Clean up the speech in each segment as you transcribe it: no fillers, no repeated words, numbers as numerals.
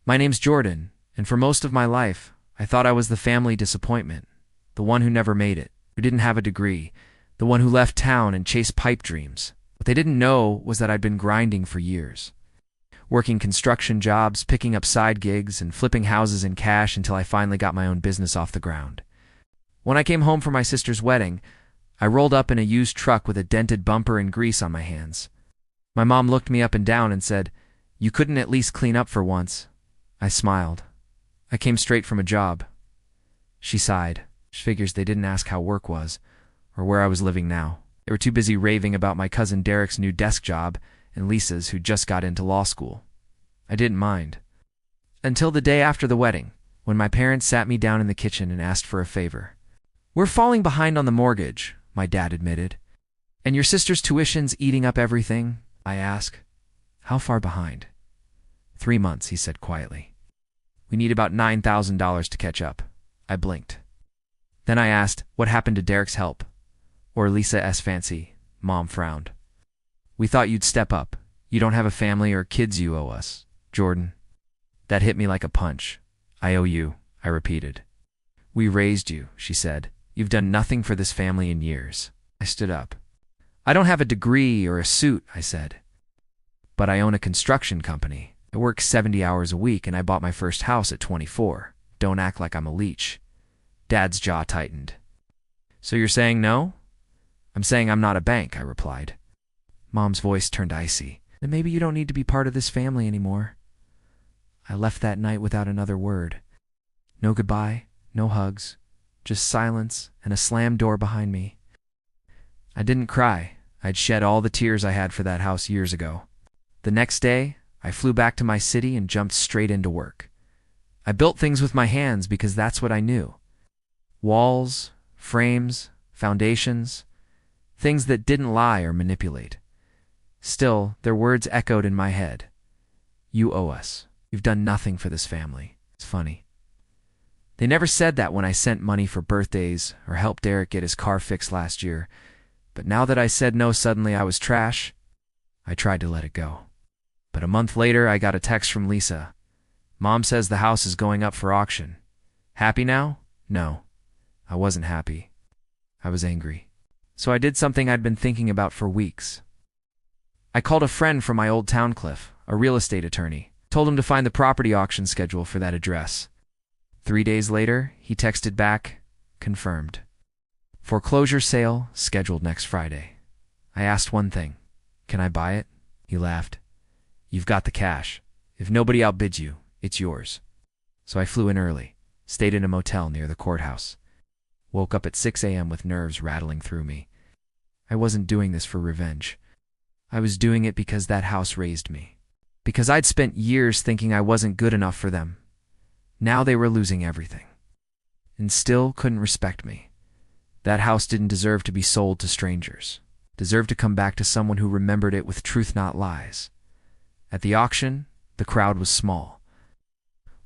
My name's Jordan, and for most of my life, I thought I was the family disappointment, the one who never made it, who didn't have a degree, the one who left town and chased pipe dreams. What they didn't know was that I'd been grinding for years, working construction jobs, picking up side gigs, and flipping houses in cash until I finally got my own business off the ground. When I came home from my sister's wedding, I rolled up in a used truck with a dented bumper and grease on my hands. My mom looked me up and down and said, "You couldn't at least clean up for once?" I smiled. "I came straight from a job." She sighed. She figures they didn't ask how work was, or where I was living now. They were too busy raving about my cousin Derek's new desk job and Lisa's, who just got into law school. I didn't mind. Until the day after the wedding, when my parents sat me down in the kitchen and asked for a favor. "We're falling behind on the mortgage," my dad admitted. "And your sister's tuition's eating up everything," I asked. "How far behind?" 3 months, he said quietly. "We need about $9,000 to catch up." I blinked. Then I asked, "What happened to Derek's help? Or Lisa's fancy?" Mom frowned. "We thought you'd step up. You don't have a family or kids you owe us, Jordan." That hit me like a punch. "I owe you," I repeated. "We raised you," she said. "You've done nothing for this family in years." I stood up. "I don't have a degree or a suit," I said. "But I own a construction company. I work 70 hours a week and I bought my first house at 24. Don't act like I'm a leech." Dad's jaw tightened. "So you're saying no?" "I'm saying I'm not a bank," I replied. Mom's voice turned icy. "Then maybe you don't need to be part of this family anymore." I left that night without another word. No goodbye, no hugs, just silence and a slammed door behind me. I didn't cry. I'd shed all the tears I had for that house years ago. The next day, I flew back to my city and jumped straight into work. I built things with my hands because that's what I knew. Walls, frames, foundations, things that didn't lie or manipulate. Still, their words echoed in my head. "You owe us. You've done nothing for this family." It's funny. They never said that when I sent money for birthdays or helped Derek get his car fixed last year. But now that I said no, suddenly I was trash. I tried to let it go. But a month later, I got a text from Lisa. "Mom says the house is going up for auction. Happy now?" No, I wasn't happy. I was angry. So I did something I'd been thinking about for weeks. I called a friend from my old town, Qley, a real estate attorney, told him to find the property auction schedule for that address. 3 days later, he texted back, "Confirmed. Foreclosure sale scheduled next Friday." I asked one thing. "Can I buy it?" He laughed. "You've got the cash. If nobody outbids you, it's yours." So I flew in early, stayed in a motel near the courthouse. Woke up at 6 a.m. with nerves rattling through me. I wasn't doing this for revenge. I was doing it because that house raised me. Because I'd spent years thinking I wasn't good enough for them. Now they were losing everything. And still couldn't respect me. That house didn't deserve to be sold to strangers. Deserved to come back to someone who remembered it with truth, not lies. At the auction, the crowd was small.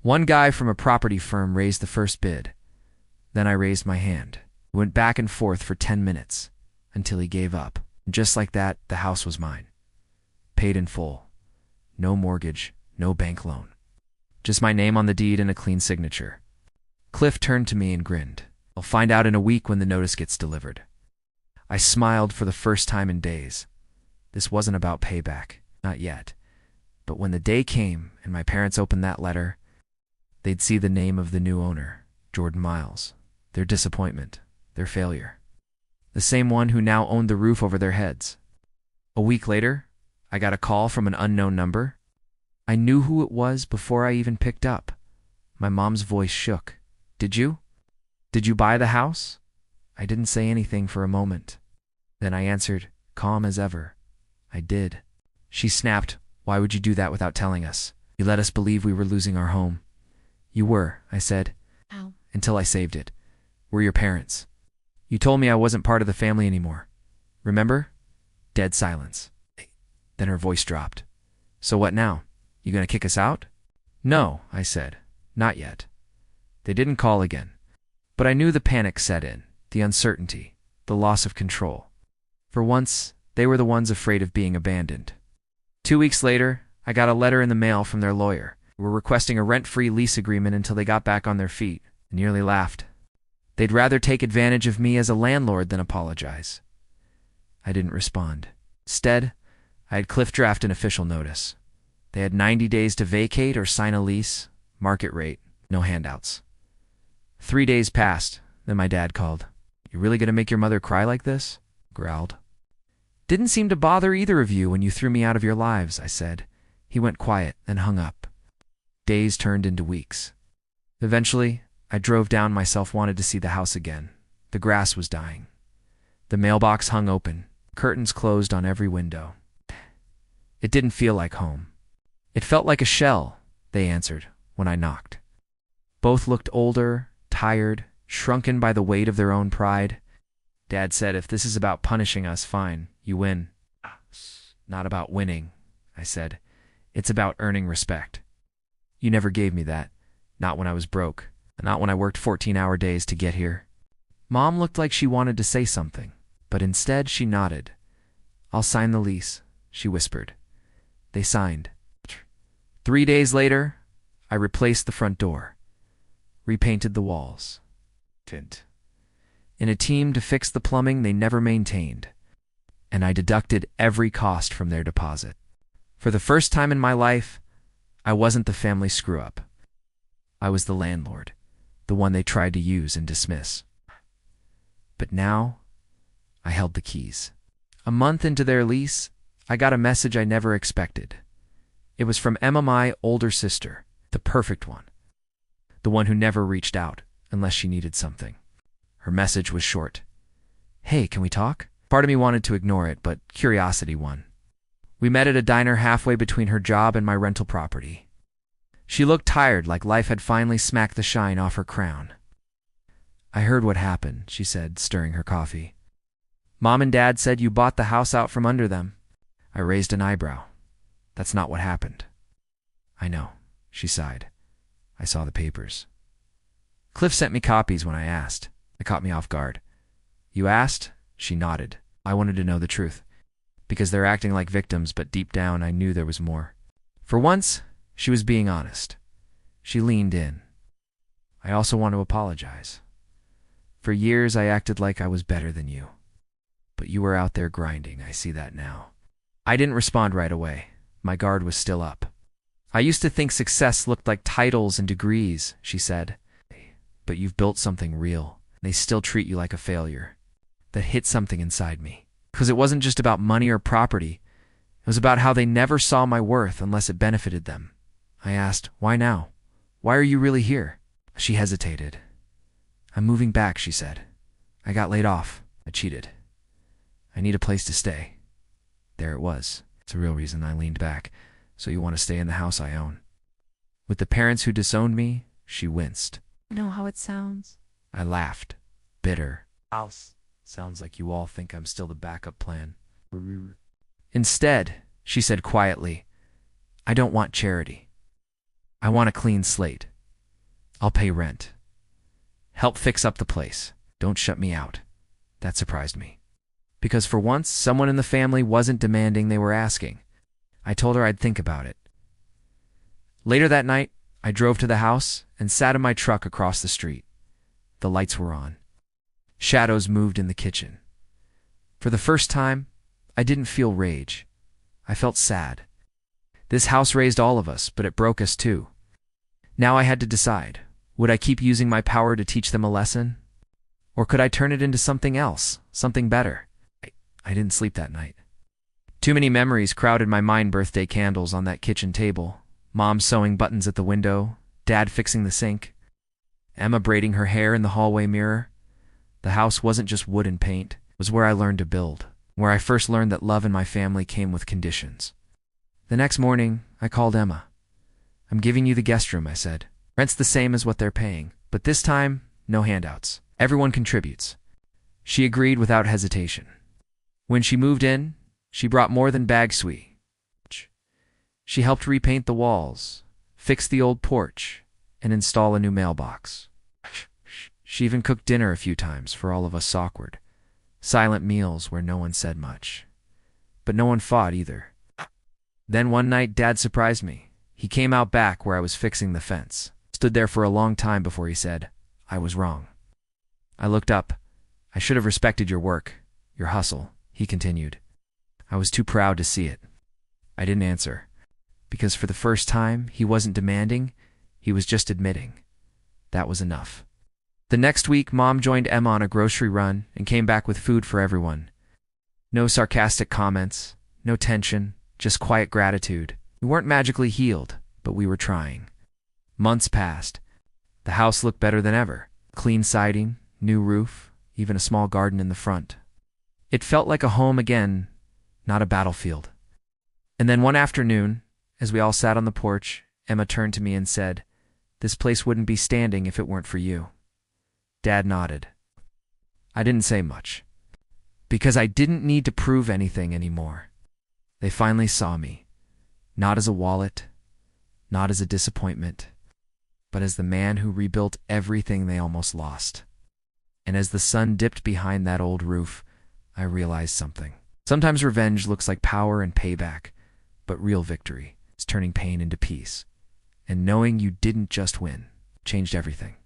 One guy from a property firm raised the first bid. Then I raised my hand. We went back and forth for 10 minutes, until he gave up. And just like that, the house was mine. Paid in full. No mortgage, no bank loan. Just my name on the deed and a clean signature. Qley turned to me and grinned. "I'll find out in a week when the notice gets delivered." I smiled for the first time in days. This wasn't about payback, not yet. But when the day came and my parents opened that letter, they'd see the name of the new owner, Jordan Miles, their disappointment, their failure. The same one who now owned the roof over their heads. A week later, I got a call from an unknown number. I knew who it was before I even picked up. My mom's voice shook. "Did you? Did you buy the house?" I didn't say anything for a moment. Then I answered, calm as ever. "I did." She snapped, "Why would you do that without telling us? You let us believe we were losing our home." "You were," I said. "How?" "Until I saved it. We're your parents. You told me I wasn't part of the family anymore. Remember?" Dead silence. Then her voice dropped. "So what now? You gonna kick us out?" "No," I said. "Not yet." They didn't call again. But I knew the panic set in, the uncertainty, the loss of control. For once, they were the ones afraid of being abandoned. 2 weeks later, I got a letter in the mail from their lawyer. were requesting a rent-free lease agreement until they got back on their feet. I nearly laughed. They'd rather take advantage of me as a landlord than apologize. I didn't respond. Instead, I had cliff draft an official notice. They had 90 days to vacate or sign a lease, market rate, no handouts. 3 days passed, then my dad called. "You really gonna make your mother cry like this?" Growled. "Didn't seem to bother either of you when you threw me out of your lives," I said. He went quiet, then hung up. Days turned into weeks. Eventually, I drove down myself, wanted to see the house again. The grass was dying. The mailbox hung open, curtains closed on every window. It didn't feel like home. It felt like a shell, they answered when I knocked. Both looked older, tired, shrunken by the weight of their own pride. Dad said, "If this is about punishing us, fine, you win." "Not about winning," I said. "It's about earning respect. You never gave me that. Not when I was broke. Not when I worked 14-hour days to get here." Mom looked like she wanted to say something, but instead she nodded. "I'll sign the lease," she whispered. They signed. 3 days later, I replaced the front door, repainted the walls. In a team to fix the plumbing they never maintained, and I deducted every cost from their deposit. For the first time in my life, I wasn't the family screw-up. I was the landlord, the one they tried to use and dismiss. But now, I held the keys. A month into their lease, I got a message I never expected. It was from Emma, my older sister, the perfect one, the one who never reached out unless she needed something. Her message was short. "Hey, can we talk?" Part of me wanted to ignore it, but curiosity won. We met at a diner halfway between her job and my rental property. She looked tired, like life had finally smacked the shine off her crown. "I heard what happened," she said, stirring her coffee. "Mom and Dad said you bought the house out from under them." I raised an eyebrow. "That's not what happened." "I know," she sighed. "I saw the papers." "Cliff sent me copies when I asked." It caught me off guard. "You asked?" She nodded. I wanted to know the truth, because they're acting like victims, but deep down I knew there was more. For once, she was being honest. She leaned in. "I also want to apologize. For years I acted like I was better than you. But you were out there grinding, I see that now." I didn't respond right away. My guard was still up. "I used to think success looked like titles and degrees," she said. "But you've built something real. They still treat you like a failure." That hit something inside me. Because it wasn't just about money or property. It was about how they never saw my worth unless it benefited them. I asked, "Why now? Why are you really here?" She hesitated. "I'm moving back," she said. "I got laid off. I cheated. I need a place to stay." There it was. It's a real reason. I leaned back. "So you want to stay in the house I own?" With the parents who disowned me, she winced. "I know how it sounds." I laughed. Bitter. "House. Sounds like you all think I'm still the backup plan." "Instead," she said quietly, "I don't want charity. I want a clean slate. I'll pay rent. Help fix up the place. Don't shut me out." That surprised me. Because for once, someone in the family wasn't demanding, they were asking. I told her I'd think about it. Later that night, I drove to the house and sat in my truck across the street. The lights were on. Shadows moved in the kitchen. For the first time, I didn't feel rage. I felt sad. This house raised all of us, but it broke us too. Now I had to decide. Would I keep using my power to teach them a lesson? Or could I turn it into something else, something better? I didn't sleep that night. Too many memories crowded my mind. Birthday candles on that kitchen table, Mom sewing buttons at the window, Dad fixing the sink, Emma braiding her hair in the hallway mirror. The house wasn't just wood and paint. It was where I learned to build, where I first learned that love in my family came with conditions. The next morning, I called Emma. "I'm giving you the guest room," I said. "Rent's the same as what they're paying, but this time, no handouts. Everyone contributes." She agreed without hesitation. When she moved in, she brought more than bag sweet. She helped repaint the walls, fix the old porch, and install a new mailbox. She even cooked dinner a few times for all of us awkward. Silent meals where no one said much. But no one fought either. Then one night, Dad surprised me. He came out back where I was fixing the fence. Stood there for a long time before he said, "I was wrong." I looked up. "I should have respected your work, your hustle," he continued. I was too proud to see it. I didn't answer, because for the first time, he wasn't demanding, he was just admitting. That was enough. The next week, Mom joined Emma on a grocery run and came back with food for everyone. No sarcastic comments, no tension, just quiet gratitude. We weren't magically healed, but we were trying. Months passed. The house looked better than ever. Clean siding, new roof, even a small garden in the front. It felt like a home again, not a battlefield. And then one afternoon, as we all sat on the porch, Emma turned to me and said, "This place wouldn't be standing if it weren't for you." Dad nodded. I didn't say much, because I didn't need to prove anything anymore. They finally saw me, not as a wallet, not as a disappointment, but as the man who rebuilt everything they almost lost. And as the sun dipped behind that old roof, I realized something. Sometimes revenge looks like power and payback, but real victory is turning pain into peace. And knowing you didn't just win changed everything.